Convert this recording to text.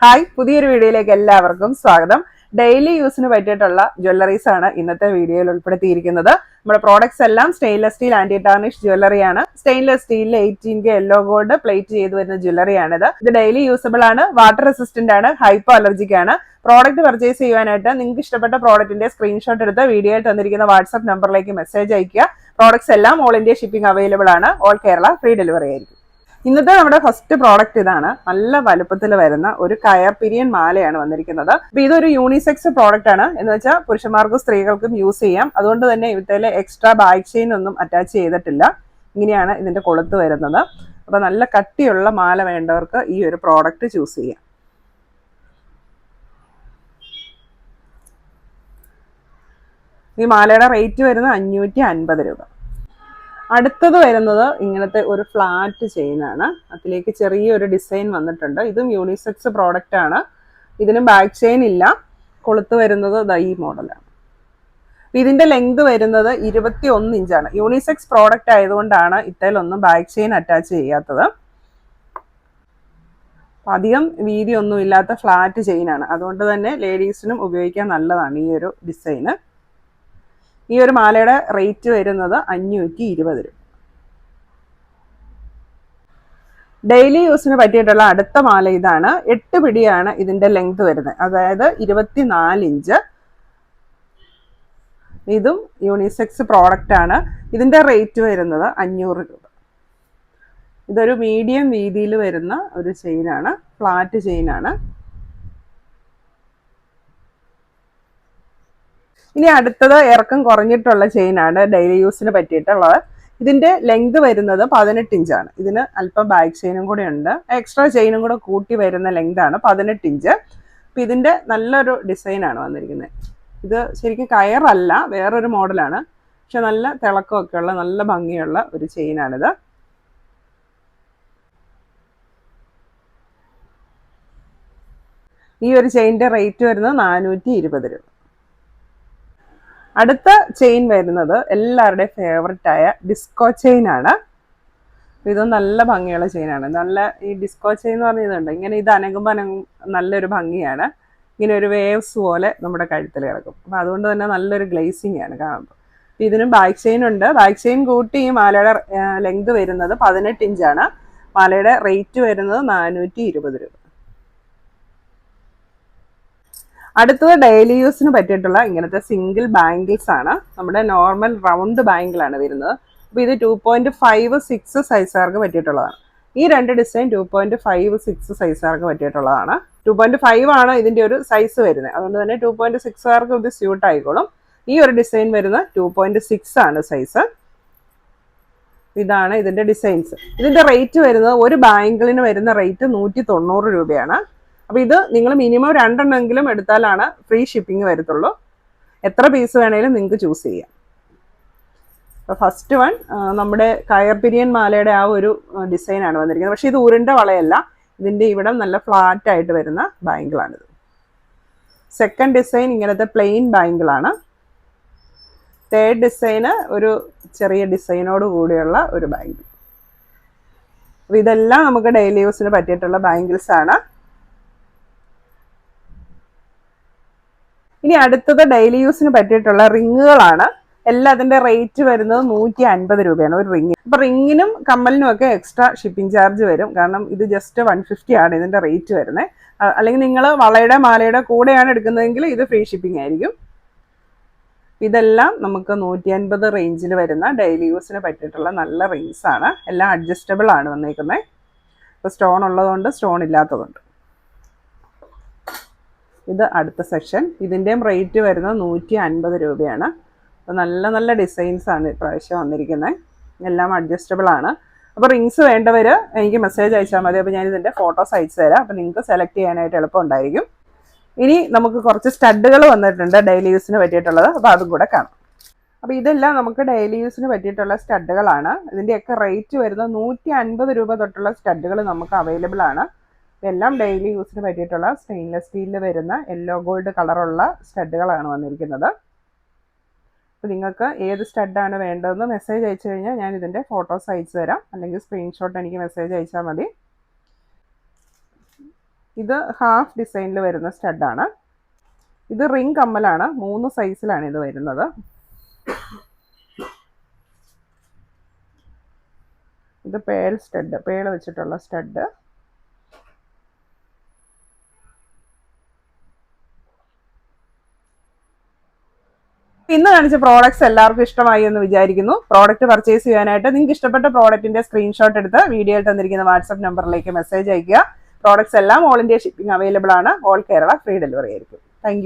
Hi, പുതിയൊരു വീഡിയോയിലേക്ക് എല്ലാവർക്കും സ്വാഗതം. ഡെയിലി യൂസിന് പറ്റിയിട്ടുള്ള ജ്വല്ലറീസ് ആണ് ഇന്നത്തെ വീഡിയോയിൽ ഉൾപ്പെടുത്തിയിരിക്കുന്നത്. നമ്മുടെ പ്രോഡക്ട്സ് എല്ലാം സ്റ്റെയിൻലെസ് സ്റ്റീൽ ആന്റി ടാർണിഷ് ജ്വല്ലറിയാണ്. സ്റ്റെയിൻലെസ് സ്റ്റീലിൽ 18K യെല്ലോ ഗോൾഡ് പ്ലേറ്റ് ചെയ്ത് വരുന്ന ജ്വല്ലറിയാണിത്. ഇത് ഡെയിലി യൂസബിൾ ആണ്, വാട്ടർ റെസിസ്റ്റന്റ് ആണ്, ഹൈപ്പോ അലർജിക് ആണ്. പ്രോഡക്റ്റ് പർച്ചേസ് ചെയ്യുവാനായിട്ട് നിങ്ങൾക്ക് ഇഷ്ടപ്പെട്ട പ്രോഡക്റ്റിന്റെ സ്ക്രീൻഷോട്ട് എടുത്ത് വീഡിയോയിൽ തന്നിരിക്കുന്ന വാട്സ്ആപ്പ് നമ്പറിലേക്ക് മെസ്സേജ് അയക്കുക. പ്രോഡക്ട്സ് എല്ലാം ഓൾ ഇന്ത്യ ഷിപ്പിംഗ് അവൈലബിൾ ആണ്. ഓൾ കേരള ഫ്രീ ഡെലിവറി ആയിരിക്കും. ഇന്നത്തെ നമ്മുടെ ഫസ്റ്റ് പ്രോഡക്റ്റ് ഇതാണ്. നല്ല വലുപ്പത്തിൽ വരുന്ന ഒരു കയർ പിരിയൻ മാലയാണ് വന്നിരിക്കുന്നത്. അപ്പൊ ഇതൊരു യൂണിസെക്സ് പ്രോഡക്റ്റ് ആണ്. എന്ന് വെച്ചാൽ പുരുഷന്മാർക്കും സ്ത്രീകൾക്കും യൂസ് ചെയ്യാം. അതുകൊണ്ട് തന്നെ ഇവത്തിലെ എക്സ്ട്രാ ബാക്ക് ചെയിൻ ഒന്നും അറ്റാച്ച് ചെയ്തിട്ടില്ല. ഇങ്ങനെയാണ് ഇതിന്റെ കൊളുത്ത് വരുന്നത്. അപ്പൊ നല്ല കട്ടിയുള്ള മാല വേണ്ടവർക്ക് ഈ ഒരു പ്രോഡക്റ്റ് ചൂസ് ചെയ്യാം. ഈ മാലയുടെ റേറ്റ് വരുന്നത് 550 രൂപ. അടുത്തത് വരുന്നത് ഇങ്ങനത്തെ ഒരു ഫ്ലാറ്റ് ചെയിനാണ്. അതിലേക്ക് ചെറിയൊരു ഡിസൈൻ വന്നിട്ടുണ്ട്. ഇതും യൂണിസെക്സ് പ്രോഡക്റ്റ് ആണ്. ഇതിനും ബാക്ക് ചെയിൻ ഇല്ല. കൊളുത്ത് വരുന്നത് ഈ മോഡലാണ്. ഇതിന്റെ ലെങ്ത് വരുന്നത് 21 ഇഞ്ചാണ്. യൂണിസെക്സ് പ്രോഡക്റ്റ് ആയതുകൊണ്ടാണ് ഇത്തരത്തിലൊന്നും ബാക്ക് ചെയിൻ അറ്റാച്ച് ചെയ്യാത്തത്. അധികം വീതി ഒന്നും ഇല്ലാത്ത ഫ്ലാറ്റ് ചെയിനാണ്. അതുകൊണ്ട് തന്നെ ലേഡീസിനും ഉപയോഗിക്കാൻ നല്ലതാണ് ഈ ഒരു ഡിസൈന്. ഈ ഒരു മാലയുടെ റേറ്റ് വരുന്നത് 520 രൂപ. ഡെയിലി യൂസിന് പറ്റിയിട്ടുള്ള അടുത്ത മാല ഇതാണ്. 8 പിടിയാണ് ഇതിന്റെ ലെങ്ത് വരുന്നത്. അതായത് 24 ഇഞ്ച്. ഇതും യൂണിസെക്സ് പ്രോഡക്റ്റ് ആണ്. ഇതിന്റെ റേറ്റ് വരുന്നത് 500 രൂപ. ഇതൊരു മീഡിയം വീതിയിൽ വരുന്ന ഒരു ചെയിനാണ്. ഫ്ലാറ്റ് ചെയിനാണ്. ഇനി അടുത്തത് ഇറക്കം കുറഞ്ഞിട്ടുള്ള ചെയിനാണ് ഡെയിലി യൂസിന് പറ്റിയിട്ടുള്ളത്. ഇതിന്റെ ലെങ്ത് വരുന്നത് 18 ഇഞ്ചാണ്. ഇതിന് അല്പം ബാക്ക് ചെയിനും കൂടെ ഉണ്ട്. എക്സ്ട്രാ ചെയിനും കൂടെ കൂട്ടി വരുന്ന ലെങ്ത് ആണ് 18 ഇഞ്ച്. അപ്പം ഇതിന്റെ നല്ലൊരു ഡിസൈനാണ് വന്നിരിക്കുന്നത്. ഇത് ശരിക്കും കയറല്ല, വേറൊരു മോഡലാണ്. പക്ഷെ നല്ല തിളക്കമൊക്കെ ഉള്ള നല്ല ഭംഗിയുള്ള ഒരു ചെയിനാണിത്. ഈ ഒരു ചെയിൻ്റെ റേറ്റ് വരുന്നത് 420 രൂപ. അടുത്ത ചെയിൻ വരുന്നത് എല്ലാവരുടെയും ഫേവററ്റ് ആയ ഡിസ്കോ ചെയിൻ ആണ്. ഇത് നല്ല ഭംഗിയുള്ള ചെയിനാണ്. നല്ല ഈ ഡിസ്കോ ചെയിൻ എന്ന് പറഞ്ഞതുണ്ട്, ഇങ്ങനെ ഇത് അനങ്ങുമ്പോൾ നല്ലൊരു ഭംഗിയാണ്. ഇങ്ങനെ ഒരു വേവ്സ് പോലെ നമ്മുടെ കഴുത്തിൽ കിടക്കും. അപ്പം അതുകൊണ്ട് തന്നെ നല്ലൊരു ഗ്ലേസിങ് ആണ് കാണുമ്പോൾ. ഇതിനും ബാക്ക് ചെയിൻ ഉണ്ട്. ബാക്ക് ചെയിൻ കൂട്ടി ഈ മാലയുടെ ലെങ്ത് വരുന്നത് 18 ഇഞ്ചാണ്. മാലയുടെ റേറ്റ് വരുന്നത് 420 രൂപ. അടുത്തത് ഡെയിലി യൂസിന് പറ്റിയിട്ടുള്ള ഇങ്ങനത്തെ സിംഗിൾ ബാംഗിൾസ് ആണ്. നമ്മുടെ നോർമൽ റൗണ്ട് ബാംഗിളാണ് വരുന്നത്. അപ്പോൾ ഇത് 2.56 സൈസുകാർക്ക് പറ്റിയിട്ടുള്ളതാണ്. ഈ രണ്ട് ഡിസൈൻ 2.56 സൈസുകാർക്ക് പറ്റിയിട്ടുള്ളതാണ്. 2.5 ആണ് ഇതിൻ്റെ ഒരു സൈസ് വരുന്നത്. അതുകൊണ്ട് തന്നെ 2.6കാർക്ക് ഇത് സ്യൂട്ട് ആയിക്കോളും. ഈ ഒരു ഡിസൈൻ വരുന്നത് 2.6 ആണ് സൈസ്. ഇതാണ് ഇതിൻ്റെ ഡിസൈൻസ്. ഇതിൻ്റെ റേറ്റ് വരുന്നത് ഒരു ബാംഗിളിന് വരുന്ന റേറ്റ് 190 രൂപയാണ്. അപ്പോൾ ഇത് നിങ്ങൾ മിനിമം 2 എണ്ണമെങ്കിലും എടുത്താലാണ് ഫ്രീ ഷിപ്പിംഗ് വരത്തുള്ളൂ. എത്ര പീസ് വേണേലും നിങ്ങൾക്ക് ചൂസ് ചെയ്യാം. അപ്പോൾ ഫസ്റ്റ് വൺ നമ്മുടെ കയർ പിരിയൻ മാലയുടെ ആ ഒരു ഡിസൈനാണ് വന്നിരിക്കുന്നത്. പക്ഷേ ഇത് ഉരുണ്ട വളയല്ല. ഇതിൻ്റെ ഇവിടെ നല്ല ഫ്ലാറ്റ് ആയിട്ട് വരുന്ന ബാംഗിളാണിത്. സെക്കൻഡ് ഡിസൈൻ ഇങ്ങനത്തെ പ്ലെയിൻ ബാംഗിളാണ്. തേർഡ് ഡിസൈന് ഒരു ചെറിയ ഡിസൈനോട് കൂടിയുള്ള ഒരു ബാംഗിൾ. അപ്പോൾ ഇതെല്ലാം നമുക്ക് ഡെയിലി യൂസിന് പറ്റിയിട്ടുള്ള ബാംഗിൾസ് ആണ്. ഇനി അടുത്തത് ഡെയിലി യൂസിന് പറ്റിയിട്ടുള്ള റിങ്ങുകളാണ്. എല്ലാത്തിൻ്റെ റേറ്റ് വരുന്നത് 150 രൂപയാണ് ഒരു റിങ്. അപ്പോൾ റിങ്ങിനും കമ്മലിനും ഒക്കെ എക്സ്ട്രാ ഷിപ്പിംഗ് ചാർജ് വരും. കാരണം ഇത് ജസ്റ്റ് 150 ആണ് ഇതിൻ്റെ റേറ്റ് വരുന്നത്. അല്ലെങ്കിൽ നിങ്ങൾ വളയുടെ മാലയുടെ കൂടെയാണ് എടുക്കുന്നതെങ്കിൽ ഇത് ഫ്രീ ഷിപ്പിംഗ് ആയിരിക്കും. ഇതെല്ലാം നമുക്ക് 150 റേഞ്ചിൽ വരുന്ന ഡെയിലി യൂസിന് പറ്റിയിട്ടുള്ള നല്ല റിങ്സ് ആണ്. എല്ലാം അഡ്ജസ്റ്റബിൾ ആണ് വന്നേക്കുന്നത്. ഇപ്പോൾ സ്റ്റോൺ ഉള്ളതുകൊണ്ട് സ്റ്റോൺ ഇല്ലാത്തതുണ്ട്. ഇത് അടുത്ത സെക്ഷൻ. ഇതിൻ്റെയും റേറ്റ് വരുന്നത് 150 രൂപയാണ്. അപ്പോൾ നല്ല നല്ല ഡിസൈൻസ് ആണ് ഇപ്രാവശ്യം വന്നിരിക്കുന്നത്. എല്ലാം അഡ്ജസ്റ്റബിൾ ആണ്. അപ്പോൾ റിങ്സ് വേണ്ടവർ എനിക്ക് മെസ്സേജ് അയച്ചാൽ മതി. അപ്പോൾ ഞാൻ ഇതിൻ്റെ ഫോട്ടോസ് അയച്ചു തരാം. അപ്പോൾ നിങ്ങൾക്ക് സെലക്ട് ചെയ്യാനായിട്ട് എളുപ്പമുണ്ടായിരിക്കും. ഇനി നമുക്ക് കുറച്ച് സ്റ്റഡുകൾ വന്നിട്ടുണ്ട് ഡെയിലി യൂസിന് പറ്റിയിട്ടുള്ളത്. അപ്പോൾ അതും കൂടെ കാണാം. അപ്പോൾ ഇതെല്ലാം നമുക്ക് ഡെയിലി യൂസിന് പറ്റിയിട്ടുള്ള സ്റ്റഡുകളാണ്. ഇതിൻ്റെയൊക്കെ റേറ്റ് വരുന്നത് 150 രൂപ തൊട്ടുള്ള സ്റ്റഡുകൾ നമുക്ക് അവൈലബിൾ ആണ്. ഇതെല്ലാം ഡെയിലി യൂസിന് പറ്റിയിട്ടുള്ള സ്റ്റെയിൻലെസ് സ്റ്റീലിൽ വരുന്ന യെല്ലോ ഗോൾഡ് കളറുള്ള സ്റ്റഡുകളാണ് വന്നിരിക്കുന്നത്. അപ്പോൾ നിങ്ങൾക്ക് ഏത് സ്റ്റഡാണ് വേണ്ടതെന്ന് മെസ്സേജ് അയച്ചു കഴിഞ്ഞാൽ ഞാൻ ഇതിൻ്റെ ഫോട്ടോസ് അയച്ചു തരാം. അല്ലെങ്കിൽ സ്ക്രീൻഷോട്ട് എനിക്ക് മെസ്സേജ് അയച്ചാൽ മതി. ഇത് ഹാഫ് ഡിസൈനിൽ വരുന്ന സ്റ്റഡാണ്. ഇത് റിംഗ് കമ്മലാണ്, 3 സൈസിലാണ് ഇത് വരുന്നത്. ഇത് പേൾ സ്റ്റഡ്, പേൾ വെച്ചിട്ടുള്ള സ്റ്റഡ്. ഇന്ന് കാണിച്ച പ്രോഡക്ട്സ് എല്ലാവർക്കും ഇഷ്ടമായി എന്ന് വിചാരിക്കുന്നു. പ്രോഡക്റ്റ് പർച്ചേസ് ചെയ്യാനായിട്ട് നിങ്ങൾക്ക് ഇഷ്ടപ്പെട്ട പ്രോഡക്റ്റിന്റെ സ്ക്രീൻഷോട്ട് എടുത്ത് വീഡിയോയിൽ തന്നിരിക്കുന്ന വാട്സ്ആപ്പ് നമ്പറിലേക്ക് മെസ്സേജ് അയക്കുക. പ്രോഡക്ട്സ് എല്ലാം ഓൾ ഇന്ത്യ ഷിപ്പിംഗ് അവൈലബിൾ ആണ്. ഓൾ കേരള ഫ്രീ ഡെലിവറി ആയിരിക്കും. താങ്ക്